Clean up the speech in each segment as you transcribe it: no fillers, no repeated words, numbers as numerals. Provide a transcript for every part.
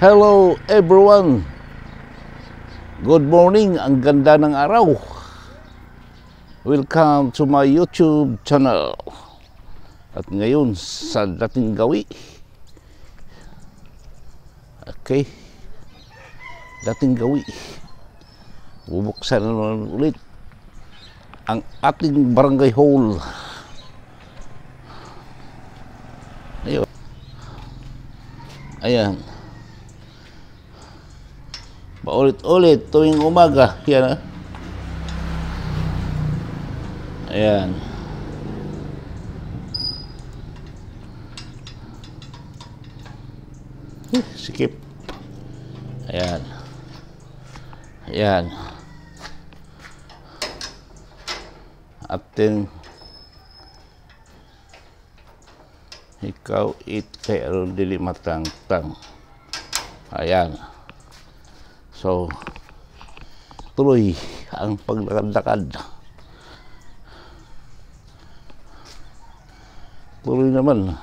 Hello everyone! Good morning, ang ganda ng araw. Welcome to my YouTube channel. At ngayon sa dating gawi. Okay. Dating gawi. Bubuksan na naman ulit ang ating barangay hall. Ayun. Ayan. Paulit-ulit tuwing umaga. Yan ha. Ayan. Sikip. Ayan. Ayan. Ating ikaw kay aron dili matangtang. Ayan. So, tuloy ang paglakad-lakad. Tuloy naman.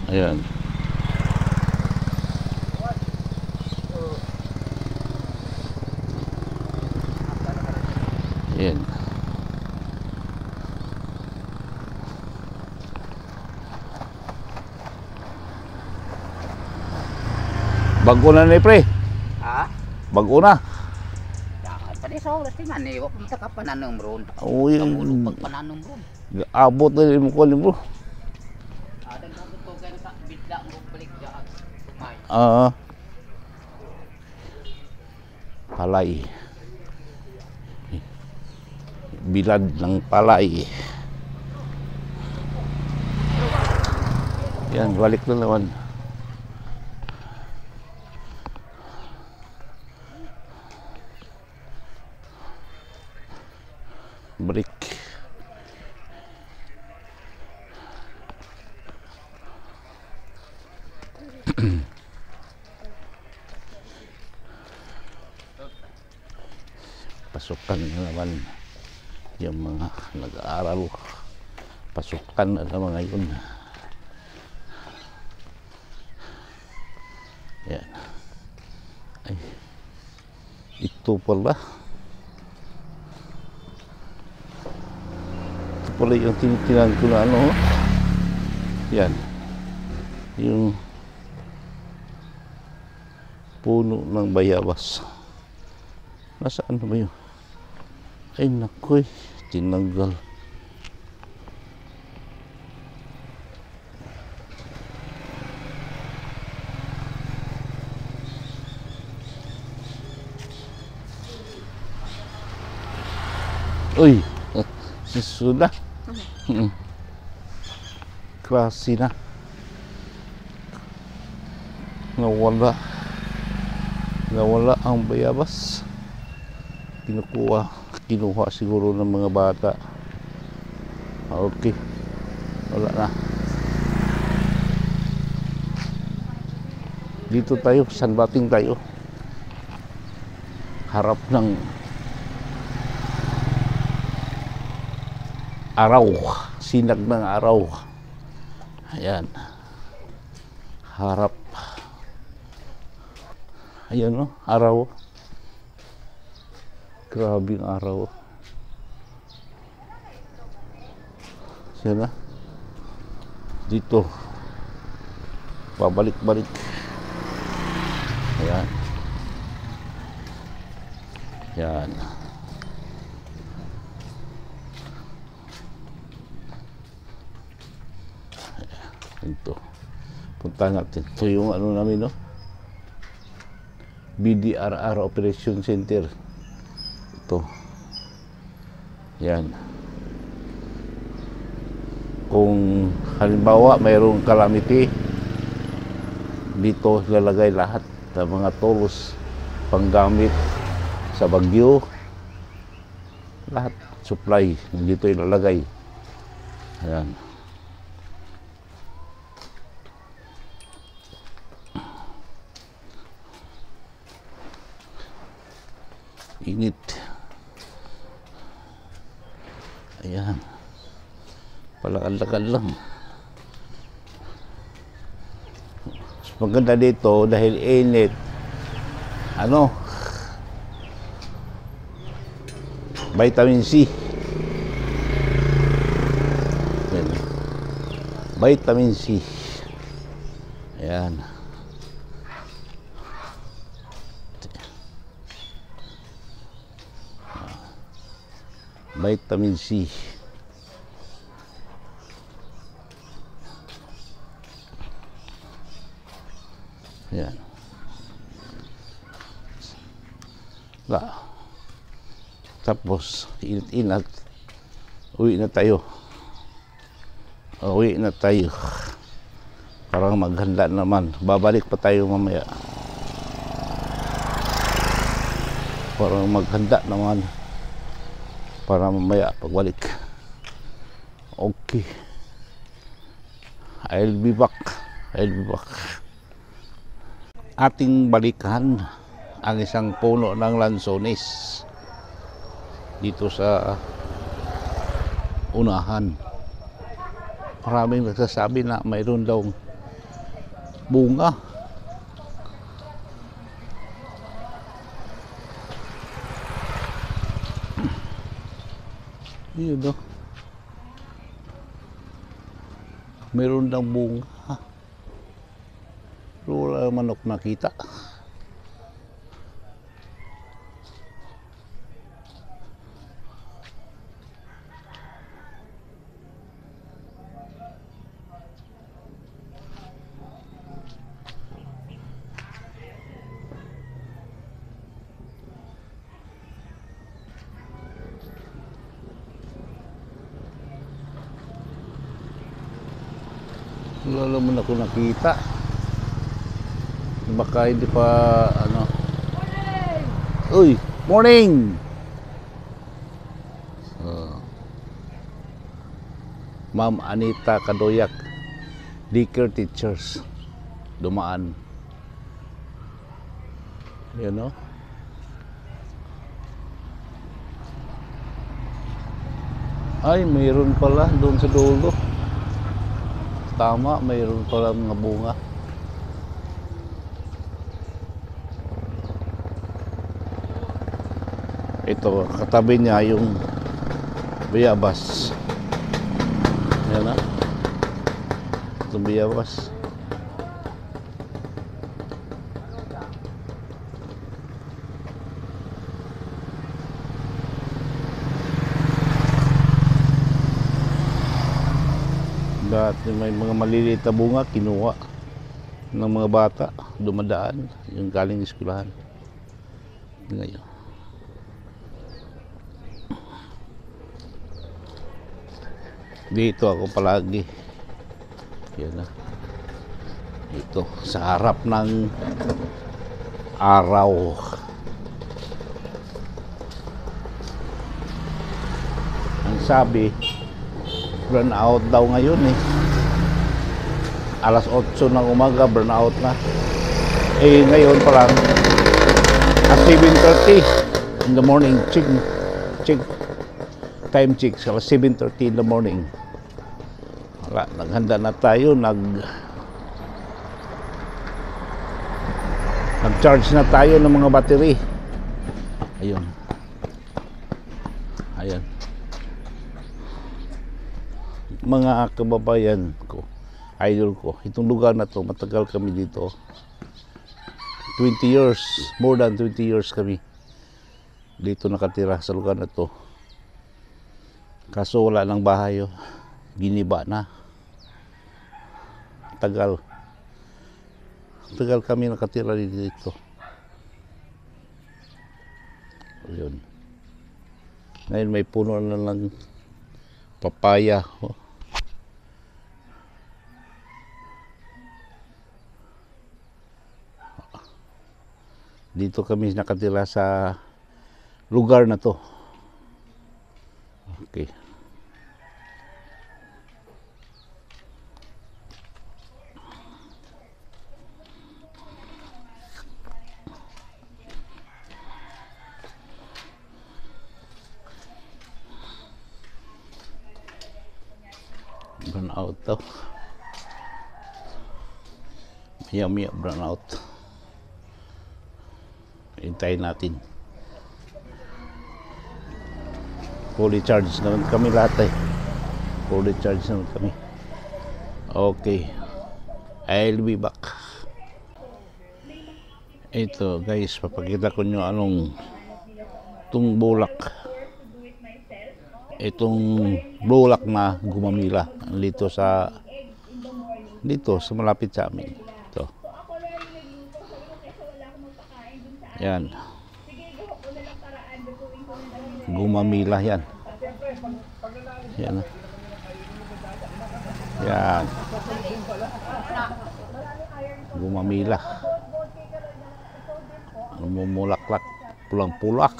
Ayan. Ayan. Bago na ni pre. Ha? Bago na. Pwede sa oras tingnan eh. Huwag ka pananong ron. Uy, Pag pananong ron. abot na rin mo ko mo. Ada nga ito kayo sa bidla mo balik dyan. Palay. Bilad ng palay. Yan, balik na naman. Break. Pasukan na naman yung mga nag-aaral. Pasukan na naman ngayon. Yan. Ay, ito pala. Pala yung tinitinan ko na ano. Yan. Yung puno ng bayabas. Nasaan na ba yun? Ay nakoy, tinanggal. Uy, sudah. Klase na. Nawala ang bayabas. Kinuha siguro ng mga bata. Okay. Wala na. Dito tayo, sunbathing tayo. Harap ng araw, sinag ng araw. Ayan. Harap. Ayan o, araw. Grabe ang araw. Siya na. Dito. Pabalik-balik. Ayan. Ayan. Ito. Punta natin. Ito yung ano namin, no? BDRR Operation Center. Ito. Yan. Kung halimbawa mayroong calamity, dito lalagay lahat ng mga tools panggamit sa bagyo. Lahat supply dito ilalagay. Ayan. Init. Ayan. Palakad-lakad lang. Maganda dito dahil init. Ano? Vitamin C. Yan. Vitamin C. Ayan. Vitamin C. Yan. Tapos, init-inat. Uwi na tayo. Uwi na tayo. Parang maghanda naman. Babalik pa tayo mamaya. Parang maghanda naman. Para mamaya pagbalik. Okay. I'll be back. Ating balikan ang isang puno ng lansones dito sa unahan. Maraming nagsasabi na mayroon daw bunga. Yun daw. Mayroon daw bunga. Pero wala manok nakita. Wala naman ako nakita. Baka hindi pa ano. Uy, morning. Ma'am Anita Kadoyak, daycare teachers, dumaan. You know? Ay, mayroon pala doon sa dulo. Tama, mayroon pala mga bunga. Ito, katabi niya yung bayabas. Yan na. Itong bayabas. Dati may mga maliliit na bunga, kinuha ng mga bata, dumadaan, yung galing eskwelahan. Ngayon. Dito ako palagi. Yan na. Dito, sa harap ng araw. Ang sabi, burn out daw ngayon eh. Alas 8 ng umaga, burn out na. Eh, ngayon pa lang, at 7:30 in the morning, check. Time check, alas 7:30 in the morning. Wala, naghanda na tayo, nag-charge na tayo ng mga battery. Ayun. Ayan. Mga kababayan ko, idol ko, itong lugar na to, matagal kami dito. 20 years, more than 20 years kami dito nakatira sa lugar na to. Kaso wala ng bahay, giniba na. Tagal kami nakatira dito. Ayun. Ngayon may puno na lang papaya. Dito kami nakatira sa lugar na to. Okay. Brown out daw. Maya brown out. Hintayin natin. Fully charged naman kami lahat eh. Fully charged naman kami. Okay. I'll be back. Ito guys, papakita ko nyo anong itong bulak. Itong bulak na gumamila dito sa malapit sa amin. Ito. Yan. Gumamila yan. Yan. Yan. Gumamila. Mumulaklak. Pulang-pulak.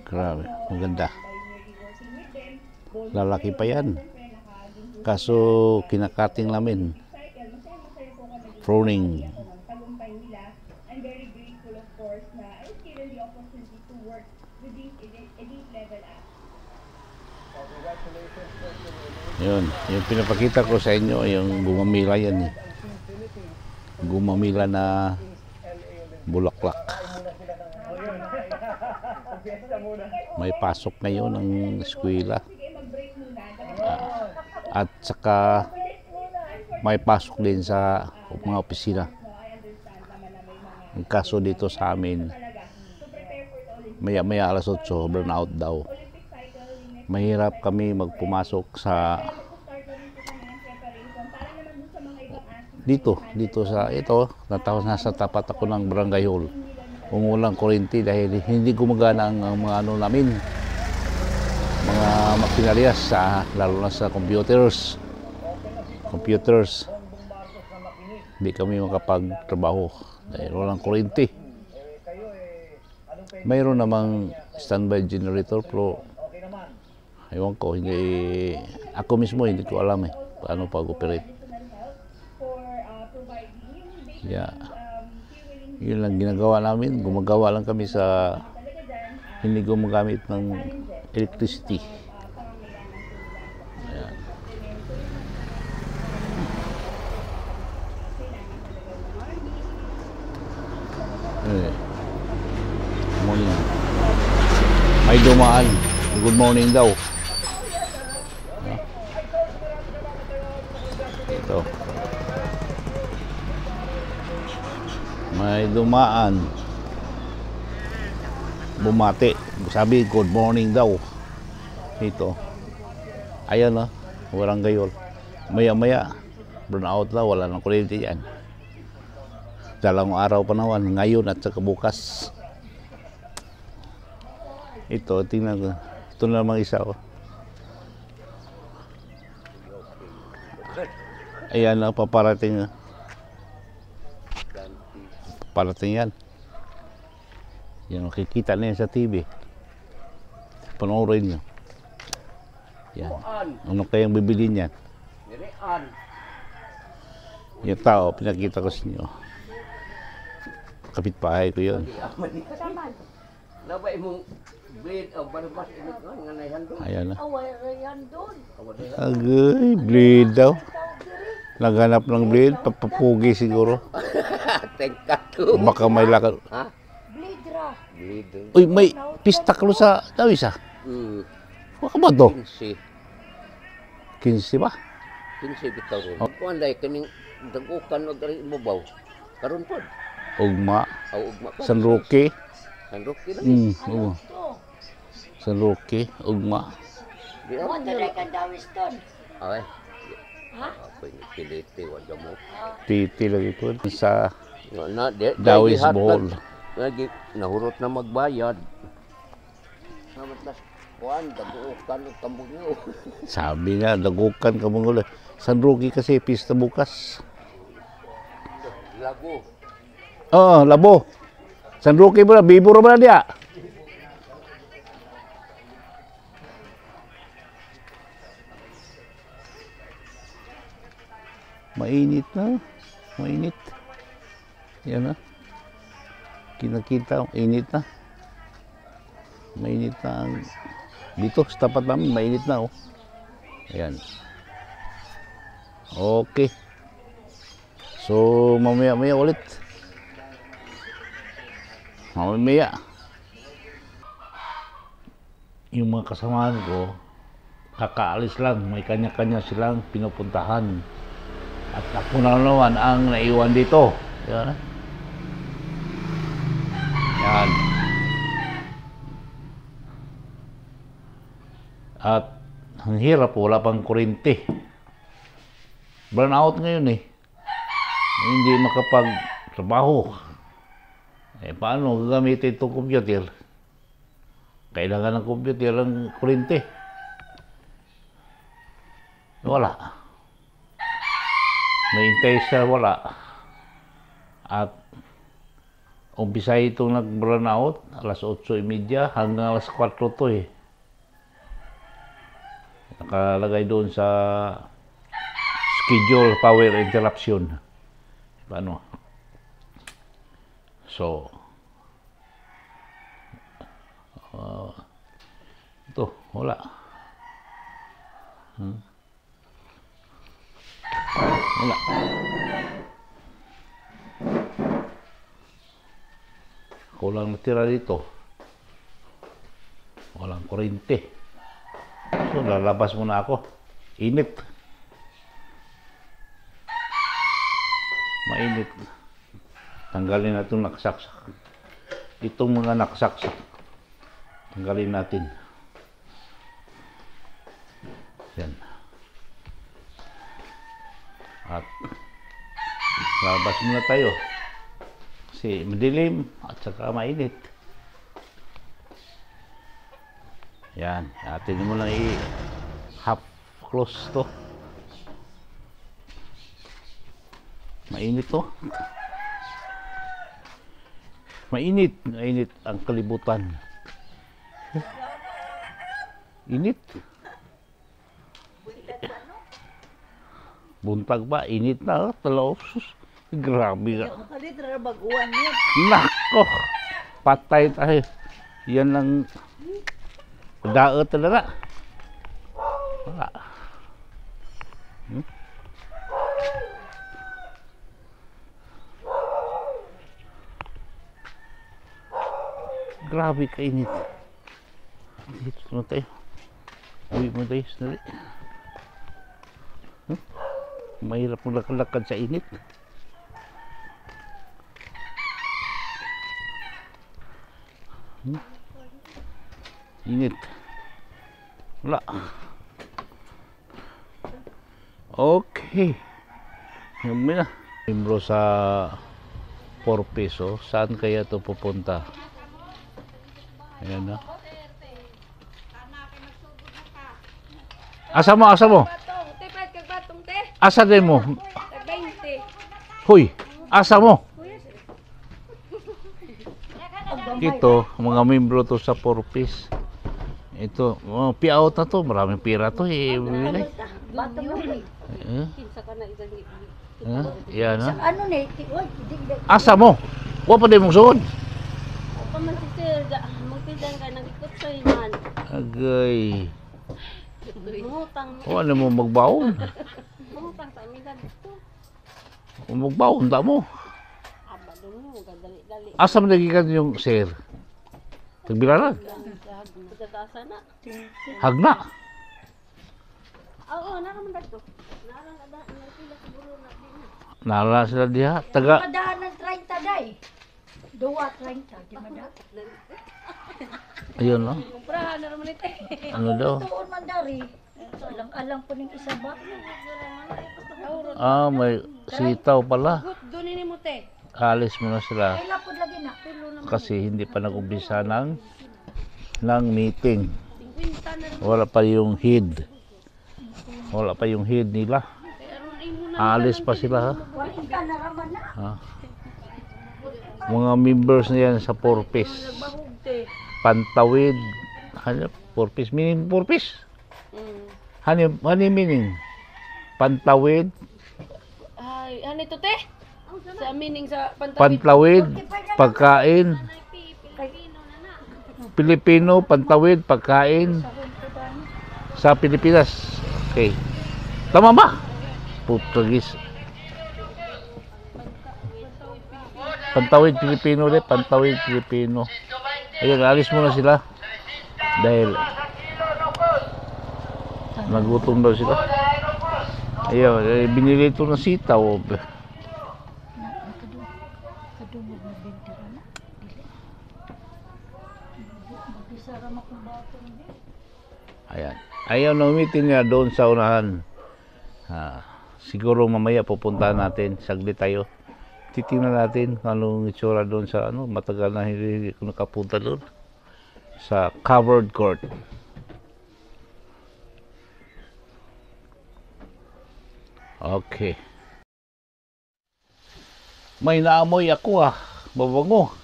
Grabe, maganda. Lalaki pa yan. Kaso kinakating namin. Pruning. I'm very grateful, of course, na I was given the opportunity to work with these elite level athletes. Yun, yung pinapakita ko sa inyo, yung gumamila yan eh. Gumamila na bulaklak. May pasok ngayon ng eskwela. At saka may pasok din sa mga opisina. Ang kaso dito sa amin, maya alas 8, burn out daw. Mahirap kami magpumasok sa dito sa ito, nasa tapat ako ng barangay hall. Umulang kuryente dahil hindi gumagana ang mga ano namin, mga makinarias, lalo na sa computers. Hindi kami makapagtrabaho dahil walang kuryente. Mayroon namang standby generator pero ewan ko, hindi, ako mismo hindi ko alam paano pag-operate. Yeah. Yun lang ginagawa namin, gumagawa lang kami sa hindi gumagamit ng electricity. Ayan. Morning. May dumaan. Good morning daw. Ito. May dumaan. Bumati. Sabi, good morning daw. Ito. Ayan o. Walang gayol. Maya, burn out daw. Wala nang kuryente yan. Dalawang araw pa naman. Ngayon at saka bukas. Ito, tingnan ko. Ito na namang isa o. Ayan o, paparating. Parating yan. Yan, makikita na yan sa TV. Panoorin nyo. Yan. Ano kayang bibili niyan? Yung tao, pinakita ko sa inyo. Kapitbahay ko yun. Ayan na. Agay, bleed daw. Naghanap ng bleed, papapugi siguro. Baka may lakad. Ha? Bleed. Uy, may pistaklo sa Dawis ah. Baka ba to? 15 ba? 15 bitaw ron. Kuan dai kaning dagukan og diri ibabaw. Karon pod. Ugma. Ugma pa. San Roque. San Roque lang. Oo. San Roque, ugma. Di ako Dali ka Dawis ton. Ay. Ha? Ako ni piliti wa mo. Titi lagi po sa Na Dawis Bohol. Lagi nahurot na magbayad. Namatlas kuan dagukan og kambog niyo. Sabi nga, dagukan ka mong ulit. San Roque kasi, pista bukas. Lago. Oo, labo. San Roque mo na, biburo mo na diya. Mainit na. Mainit. Yan na. Kinakita, init na. Mainit na ang... Dito, sa tapat namin, mainit na, oh. Ayan. Okay. So, mamaya-maya ulit. Mamaya. Yung mga kasamahan ko, kakaalis lang. May kanya-kanya silang pinupuntahan. At ako na naman ang naiwan dito. Yan. Yan. At ang hirap, wala pang kuryente. Burnout ngayon eh. Hindi makapagtrabaho. Eh paano gagamitin itong computer? Kailangan ng computer ang kuryente. Wala. Mahintay siya, wala. At umpisa itong nag-burnout, alas 8:30 hanggang alas 4 to eh. Nakalagay doon sa schedule power interruption. Paano? So, ito, wala. Wala. Kulang natira dito. Walang kuryente. So, lalabas muna ako. Init. Mainit. Tanggalin natin nakasaksak. Itong mga nakasaksak. Tanggalin natin. Yan. At labas muna tayo. Kasi madilim at saka mainit. Yan, atin mo lang i-half close to. Mainit to. Mainit, mainit ang kalibutan. Init. Buntag ba? Init na. Talaw. Grabe ka. Makalitra baguan niya. Nako. Patay tayo. Yan lang. Daot talaga. Wala. Grabe kainit. Dito na tayo. Uwi mo tayo. Sandali. Mahirap mo lakad sa init. Init. Wala. Okay. Yung na. Membro sa 4 peso. Saan kaya ito pupunta? Ayan na. Asa mo, asa mo? Asa din mo? Hoy, asa mo? Ito, mga membro to sa 4 piece. Ito, payout na to. Maraming pira to eh. Yan ha. Ano ni? Asa mo? Huwag pa din mong suod. Apa man si sir, magtidan ka nang ikot sa iman. Agay. Mangutang mo. Huwag na mo magbaon. Mangutang sa amin dito. Kung magbaon, ta mo. Aba doon mo, dali-dali. Asa mo nagikan yung sir? Tagbilaran? Pagkatasa na. Hagna. Oo, naraman dito. Narang ada, narpila siguro na din. Nala sila diha. Taga. Madahan ng 30 day. 2.30, di ba da? Ayun no. Kumprahan na naman ito. Ano daw? Tuon man dari. Alang-alang po ng isa ba? Ah, may sitaw pala. Doon ini mo te. Alis mo na sila. Kailan po lagi na? Kasi hindi pa nag-umpisa ng meeting. 50 na rin. Wala pa yung head. Wala pa yung head nila. Kaya ron ay muna. Alis pa sila ha. Waling ka na raman na. Ha? Mga members na yan sa 4 piece. Bahog te. Pantawid. Ano? 4 piece. Meaning 4 piece? Ano meaning? Pantawid. Ay, ano ito te? Sa meaning sa Pantawid, pagkain. Pilipino, pantawid, pagkain. Sa Pilipinas. Okay. Tama ba? Portugis. Pantawid Pilipino ulit, pantawid Pilipino. Ayun, alis muna sila. Dahil nagutom daw sila. Ayun, binili ito ng sitaw. Ayan. Ayaw na umitin niya doon sa unahan. Siguro mamaya pupuntahan natin. Saglit tayo. Titingnan natin kung anong itsura doon sa ano. Matagal na hindi ko nakapunta doon. Sa covered court. Okay. May naamoy ako Babango.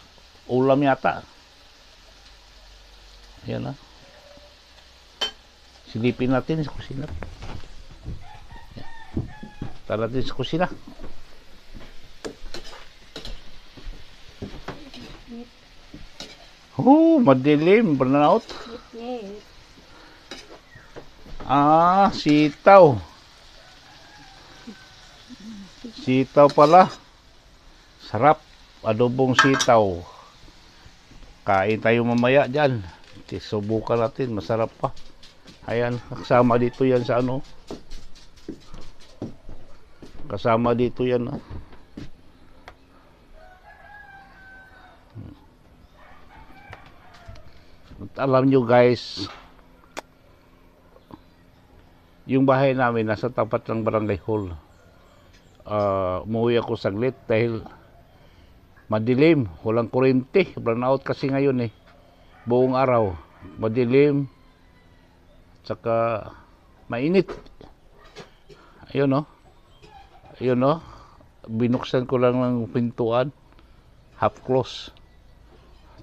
Ulam yata. Ayan Silipin natin sa kusina. Tara natin sa kusina. Madilim. Burnout. Sitaw. Sitaw pala. Sarap. Adobong sitaw. Kain tayo mamaya dyan. Subukan natin. Masarap pa. Ayan, kasama dito yan sa ano. Kasama dito yan At alam nyo guys, yung bahay namin nasa tapat ng barangay hall. Umuwi ako saglit dahil madilim, walang kuryente. Brownout kasi ngayon buong araw. Madilim. Tsaka mainit. Ayun Ayun binuksan ko lang ng pintuan. Half close.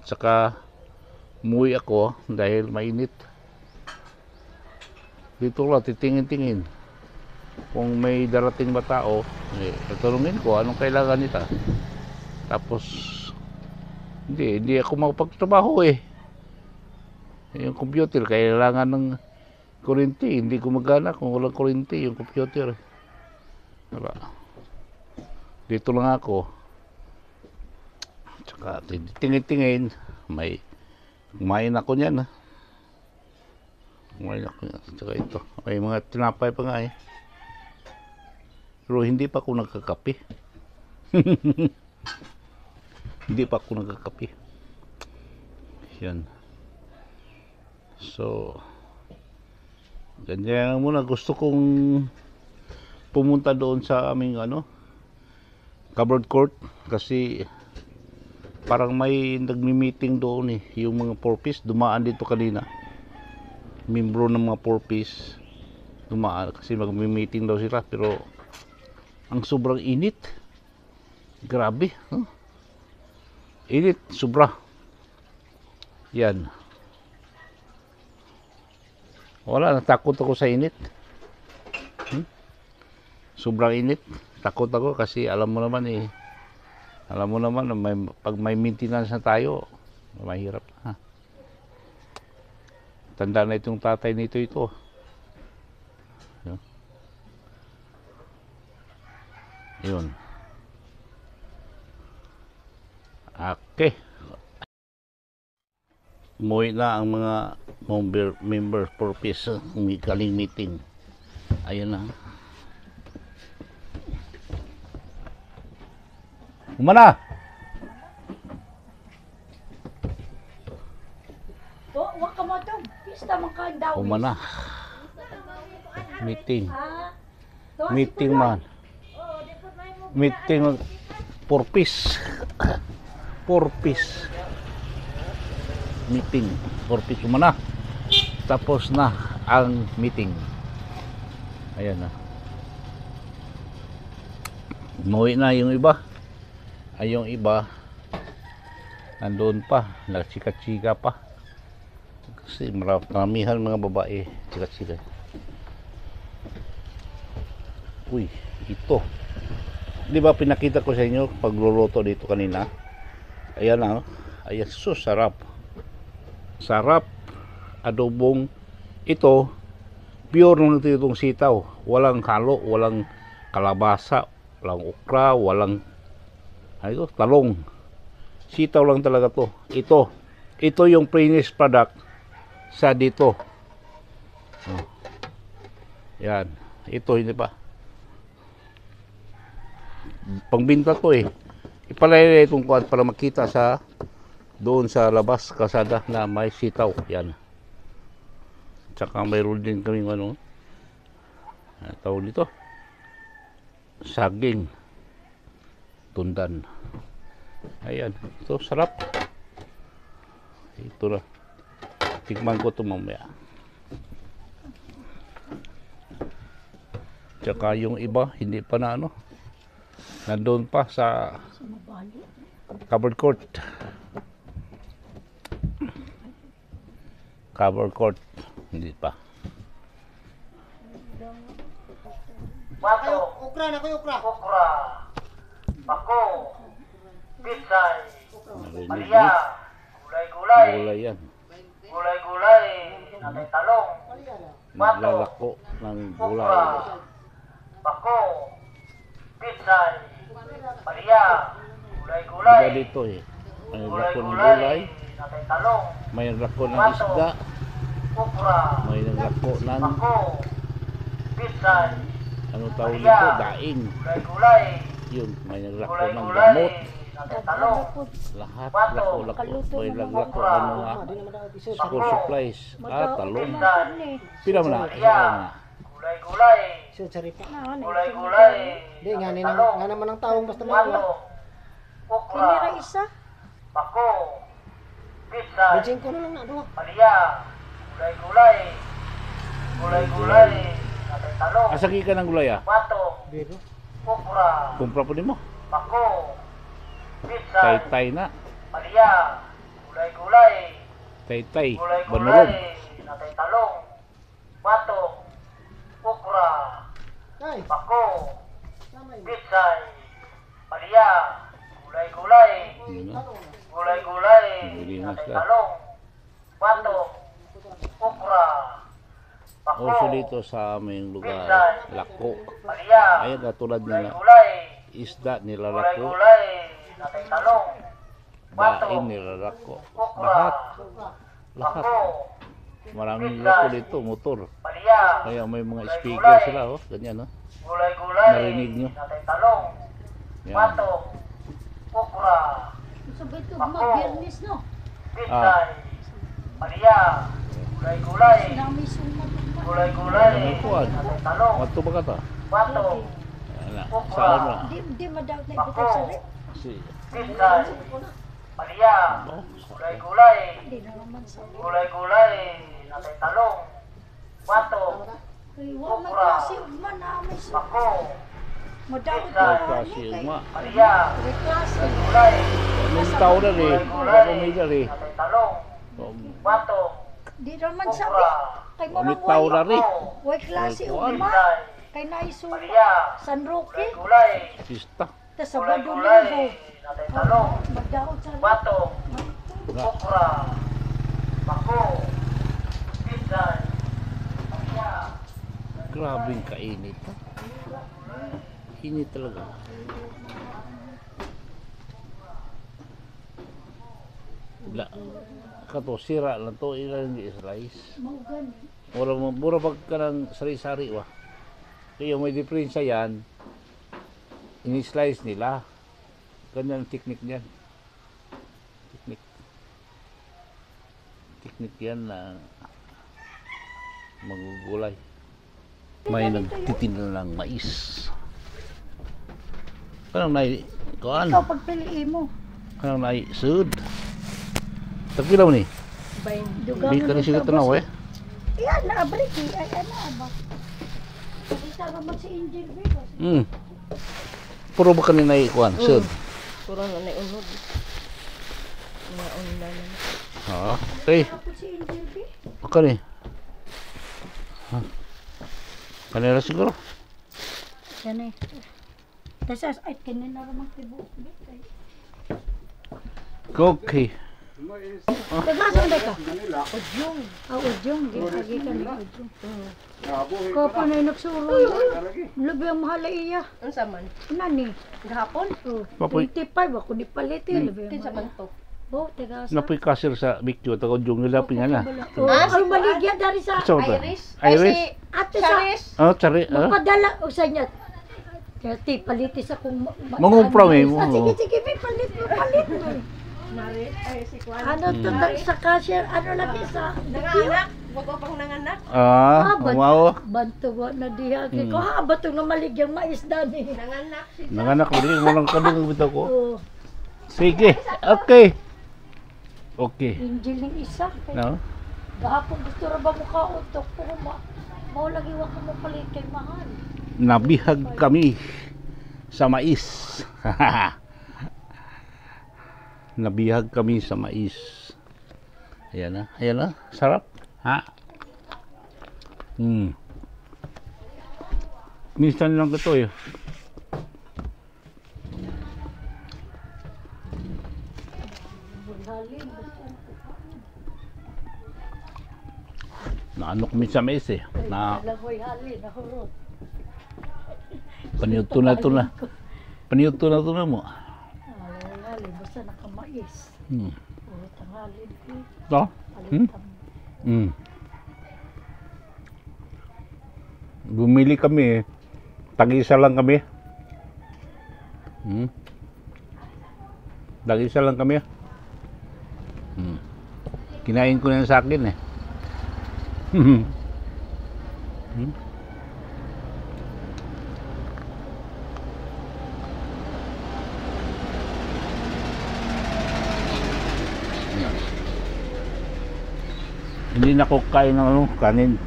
Tsaka umuwi ako dahil mainit. Dito lang titingin-tingin. Kung may darating ba tao, tatanungin ko anong kailangan nila. Tapos hindi ako makapagtrabaho Yung computer kailangan ng kuryente, hindi gumagana kung walang kuryente yung computer. Diba? Dito lang ako. Tsaka tingin-tingin, may kumain ako niyan Kumain ako niyan. Tsaka ito, may mga tinapay pa nga Pero hindi pa ako nagkakape. Hindi pa ako nagkakape. Yan. So, ganyan muna. Gusto kong pumunta doon sa aming covered court kasi parang may nagmi-meeting doon yung mga porpies dumaan dito kanina. Membro ng mga porpies dumaan kasi magmi-meeting daw sila pero ang sobrang init. Grabe, init, sobra. Yan. Wala, natakot ako sa init. Sobrang init. Takot ako kasi alam mo naman pag may maintenance na tayo, mahirap na. Tanda na itong tatay nito ito. Yun. Okay. Umuwi na ang mga member for peace kaling meeting. Ayun na. Umana. Wag ka mo to. Pista man ka daw. Umana. Meeting. Meeting man. Meeting for peace. For peace. Meeting for peace umana. Tapos na ang meeting. Ayan na. Umuwi na yung iba. Ay yung iba nandoon pa, nagchika-chika pa. Kasi maramihan mga babae chika-chika. Uy, ito Di ba pinakita ko sa inyo pagluluto dito kanina? Ayan na. Ayan, sus, sarap. Sarap. Adobong ito, pure nung itong sitaw. Walang halo, walang kalabasa, walang okra, walang talong. Sitaw lang talaga to. Ito yung finished product sa dito. Oh. Yan. Ito, hindi pa. Pangbinta to eh. Ipalaya itong kuwan para makita sa doon sa labas kasada na may sitaw. Yan. Tsaka mayroon din kaming tawag dito. Saging. Tundan. Ayan. Ito, sarap. Ito na. Tikman ko ito mamaya. Tsaka yung iba, hindi pa na nandun pa sa covered court. Covered court. Hindi pa. Okra na kayo, okra. Bako, pitsay, Narinig palya, niyo? gulay-gulay, Gulay yan. gulay-gulay, natay talong, Naglalako ng gulay. okra, bako, pitsay, palya, gulay-gulay, Iba dito eh. May naglako ng gulay-gulay, gulay. natay talong, May naglako ng isda. okra, May naglako ng bako, pitsay, ano tawag dito? Daing. gulay-gulay, Yun. May naglako ng gamot. gulay-gulay, natay talong, Lahat lako-lako. May naglako ano nga. School supplies. Talong. Pila mo na? Isa palya, ka na. gulay-gulay, Sud sa ripa. gulay-gulay, Di nga natay ni talong, nga naman ang taong basta bato, mawa. okra, isa. bako, pitsay, Bensin ko na lang na duha. palya, gulay-gulay, gulay-gulay, natay talong, Asaki ka ng gulay ah. bato, Biro. okra, Kumpra po mo. bako, pitsay, Tay-tay na. palya, gulay-gulay, Tay-tay. gulay-gulay, Banurog. natay talong, bato, okra, Ay, bako, tama yun. pitsay, palya, gulay-gulay, Yun na. gulay-gulay, Bili na natay sila. talong, bato, okra, bako, Also dito sa aming lugar, lako. palya, Ayan katulad nila. gulay-gulay, Isda nilalako. gulay-gulay, natay talong, bato, Daing nilalako. okra, Lahat. Lahat. bako, Maraming lako dito, motor. palya, Kaya may mga speaker sila, oh. Ganyan, oh. gulay-gulay, Narinig nyo? natay talong, Yan. bato, okra, Sabay ito, Bako. biyernes no. pitsay, palya, gulay-gulay, Dami sumat. gulay-gulay, Ano kuwan? natay talong, Mato ba ka ta? bato, Ayan na. okra, Saan na? Di madawat na bako, ibutang sa rin. Si, pitsay, palya, oh, gulay-gulay, Hindi na naman sa rin. gulay-gulay, natay talong, bato, Kaya wala may Okra. klase ugma na may su. bako, Madawat Pizza. na kasi uma. palya, May klase. gulay, Anong tao na rin? Kumay na rin. natay talong, bato, Di naman sabi. okra, Kay Kumit mga tao na rin. way klase Kuwan. ugma. pitsay, Kay naisuro. palya, San Roque. gulay, Pista. Ta Sabado gulay-gulay, Linggo. natay talong, Madawat sa rin. bato, Nga. okra, bako, pitsay, palya, Grabing kainit. Ha? Init talaga. Wala. Kato, sira lang to. Ilan hindi slice. Maugan. Mura pag ka ng sari-sari wa. Kaya may diferensya yan. Ini-slice nila. Ganyan ang technique niyan. Technique yan na magugulay. May nagtitinda ng mais. Kanang nai kuan? Ikaw pagpiliin mo. Kanang nai sud. Tagpila mo ni? Dugang Di ka rin siya tanaw eh. Iyan na abrik eh. Ayan na ba. Kita naman si Angel Vega. Puro ba kanina kuan? Sud. Puro na unod. Mga undan. Okay. Tapos si Angel Vega. Baka ni. Ha? Kanila siguro. Yan eh. Tapos ay kanina ramang tibuok. Okay. Tagasan ba ka? Udyong. Udyong. Gipagi ka ni Udyong. Ko pa na nagsuro. Labi ang mahal iya. Unsa man? Nani? Gahapon? Papoy. 25 ako di palit labi ang Kinsa mahal. man to? Tagasan. Napoy kasir sa Bicchio. Tagad yung nila pingana. Ay maligya dari sa Sa ito? Iris? Iris? ate sa Oh, tsari. makadala o sa niya. Kaya ti paliti sa kung Mangumpra may mo. Sige, sige, may palit mo. Mari, ay si Kwan. Ano to sa cashier, ano lagi sa Nanganak? Bago pang nanganak? Umaw. bantuwa na diha. Ko ha bato na maligyang maisda ni. Nanganak si Nanganak ko din mo lang kadung bitaw ko. Oh, Sige. Okay. Okay. Angel ng isa. No? Gahapon gusto ra ba mo kautok pero mao lagi wa ka mo palit kay mahal. Nabihag kami sa mais. Nabihag kami sa mais. Ayan na. Ayan na. Sarap. Ha? Minsan lang ito eh. Naano kami sa mais eh. Na Lagoy hali na hurot. paniyuto na ito na. Paniyuto na ito na mo. Lagoy hali basta nakamais. Hmm. Oh, tangalin ko. Ito? Palitan. Bumili kami eh. Tag-isa lang kami. Tag-isa lang kami. Kinain ko na sa akin eh. Hindi na ako kain ng kanin.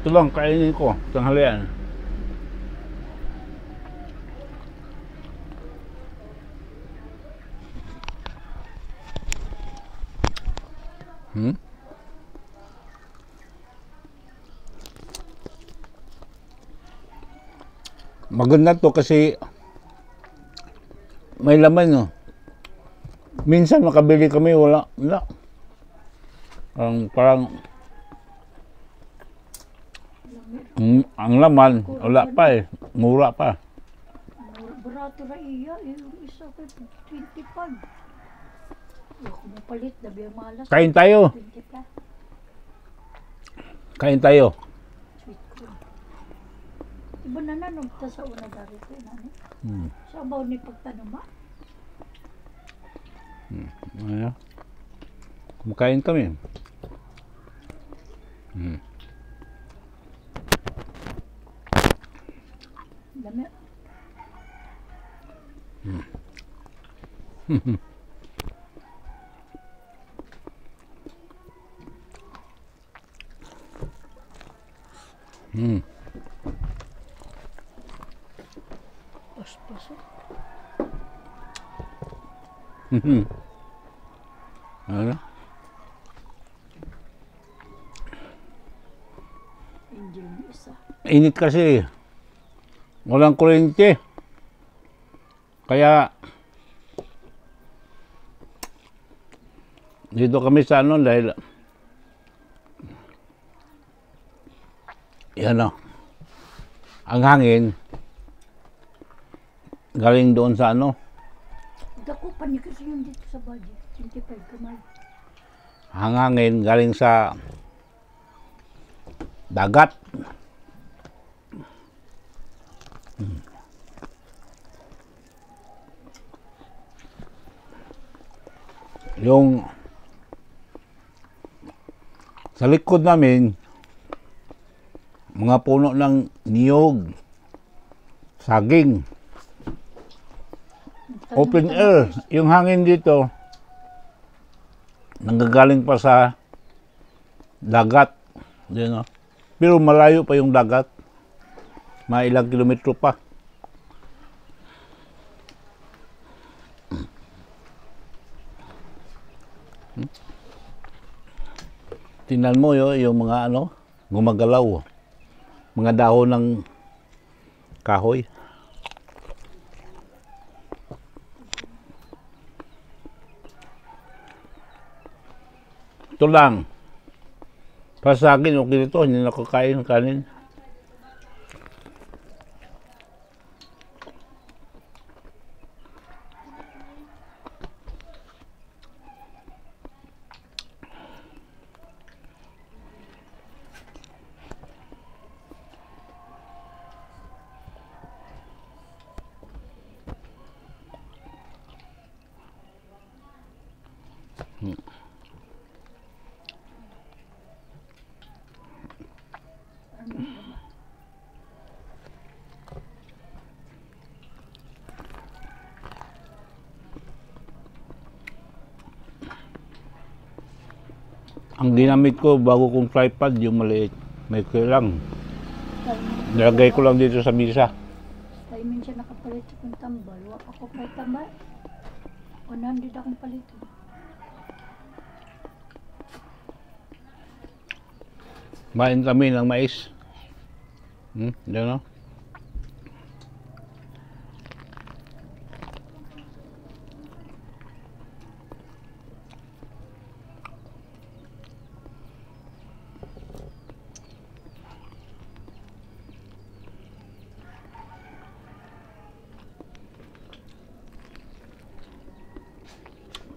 Ito lang kainin ko, tanghalian. Maganda to kasi may laman no. Minsan makabili kami wala. Parang ang laman wala pa eh. Mura pa. Barato na iya, yung isa ko 25. Ako mo palit, labi ang malas. Kain tayo. 25. Kain tayo. Sweet corn. Iba na nanom ta sa una dari ko nani. Sa abaw ni pagtanuma. Ayan. Kumakain kami. Dami. Pas-pasok. Ano? Angel ni isa. Init kasi. Walang kuryente. Kaya dito kami sa ano dahil yan o. Ang hangin galing doon sa ano. Dako pa ni kasi yung dito sa budget. 25 kamay. Ang hangin galing sa dagat. Yung sa likod namin mga puno ng niyog, saging, open air. Yung hangin dito nanggagaling pa sa dagat. Yun, no? Pero malayo pa yung dagat. Mga ilang kilometro pa. Tingnan mo yung mga ano, gumagalaw. Mga dahon ng kahoy. Ito lang. Para sa akin, okay ito. Hindi na ako kain ng kanin. Ang ginamit ko bago kong tripod, yung maliit. May lang. Nilagay ko lang dito sa misa. Tayo minsan nakapalit sa kong tambal. Wala ako kay tambal. 100 akong palit. Main kami ng mais. Yan o.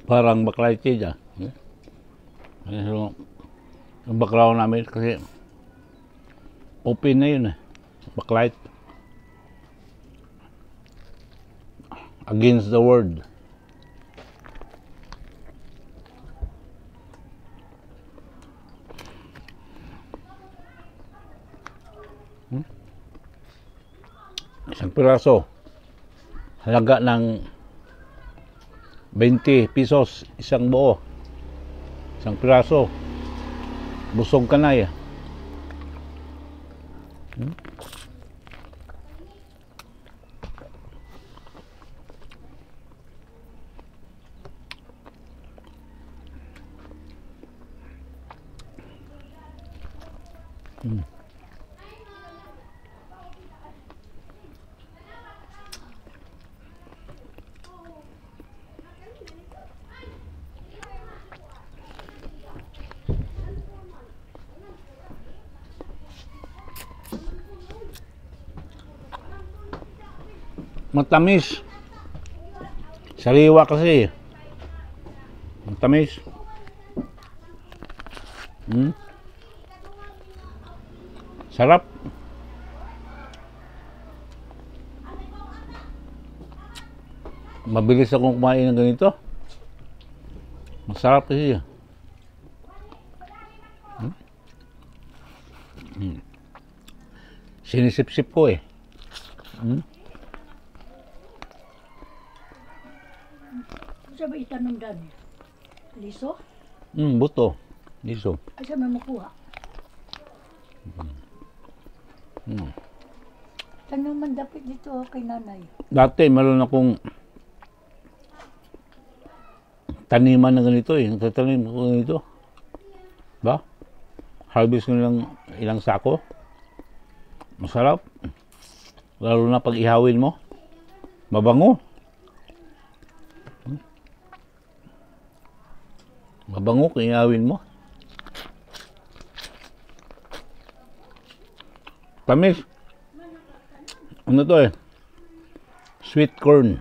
Parang backlight siya. So, yung background namin kasi open na yun eh. Backlight. Against the world. Isang piraso. Halaga ng 20 pesos, isang buo. Isang piraso. Busog ka na eh. Matamis. Sariwa kasi. Matamis. Sarap. Mabilis akong kumain ng ganito. Masarap kasi. Sinisip-sip ko eh. Sa ba itanong dani? Liso? Buto. Liso. Ay sa may makuha. Tanong man dapat dito kay nanay. Dati meron akong taniman na ganito eh. Nagtatanim ko ganito. Ba? Harvest ko lang ilang sako. Masarap. Lalo na pag ihawin mo. Mabango. Mabango kung ihawin mo. Tamis. Ano to eh? Sweet corn.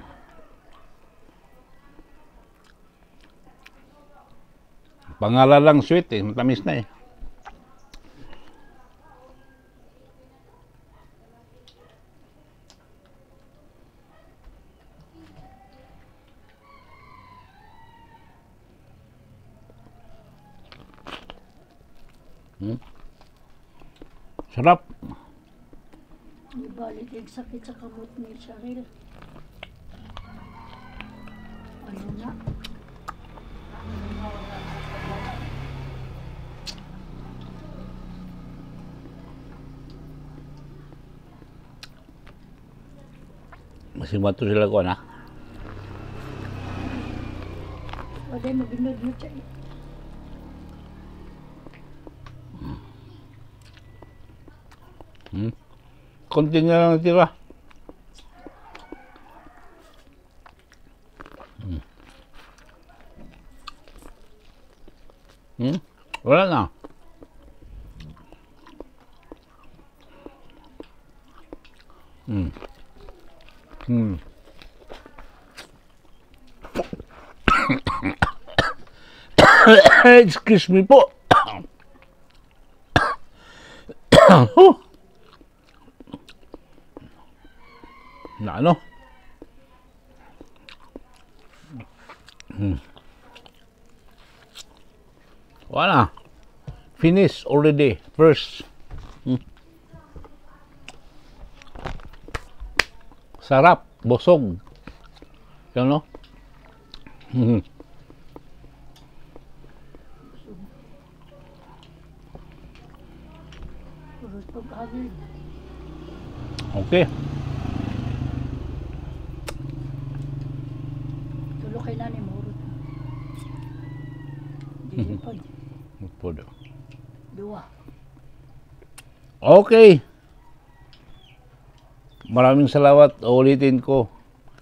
Pangalan lang sweet eh. Matamis na eh. Sarap. Di balik yung sakit sa kamot ni Cheryl. Ano na? Masimato sila ko na. O di mabinod mo siya. Konti na lang natira. Wala na. Excuse me po. Na ano? Wala. Finish already. First. Sarap. Bosog. Yan no? Purot pagkain. Okay. Tulo kay nani murot. Dili pa. Pudo. Dua. Okay. Maraming salamat. Ulitin ko.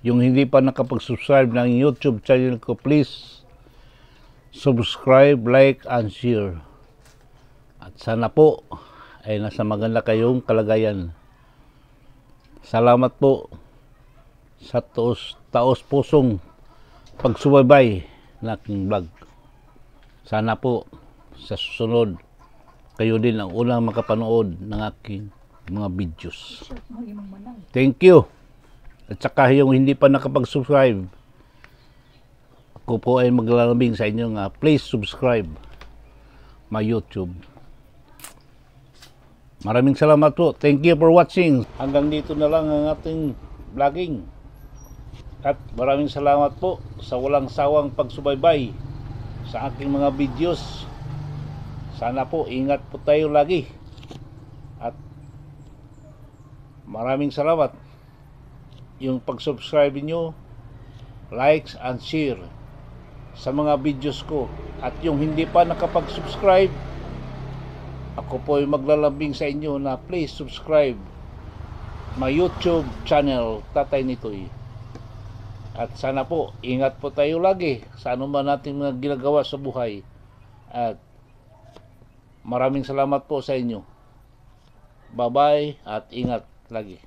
Yung hindi pa nakapag-subscribe ng YouTube channel ko, please subscribe, like, and share. At sana po ay nasa maganda kayong kalagayan. Salamat po sa taos pusong pagsubaybay ng aking vlog. Sana po sa susunod kayo din ang unang makapanood ng aking mga videos. Shot mo imong manang. Thank you. At saka yung hindi pa nakapag-subscribe, ako po ay maglalambing sa inyo nga please subscribe my YouTube. Maraming salamat po. Thank you for watching. Hanggang dito na lang ang ating vlogging. At maraming salamat po sa walang sawang pagsubaybay sa aking mga videos. Sana po ingat po tayo lagi. At maraming salamat. Yung pag-subscribe niyo, likes and share sa mga videos ko. At yung hindi pa nakapag-subscribe, ako po ay maglalambing sa inyo na please subscribe my YouTube channel, Tatay Nitoy. At sana po, ingat po tayo lagi sa anuman nating mga ginagawa sa buhay. At maraming salamat po sa inyo. Bye-bye at ingat lagi.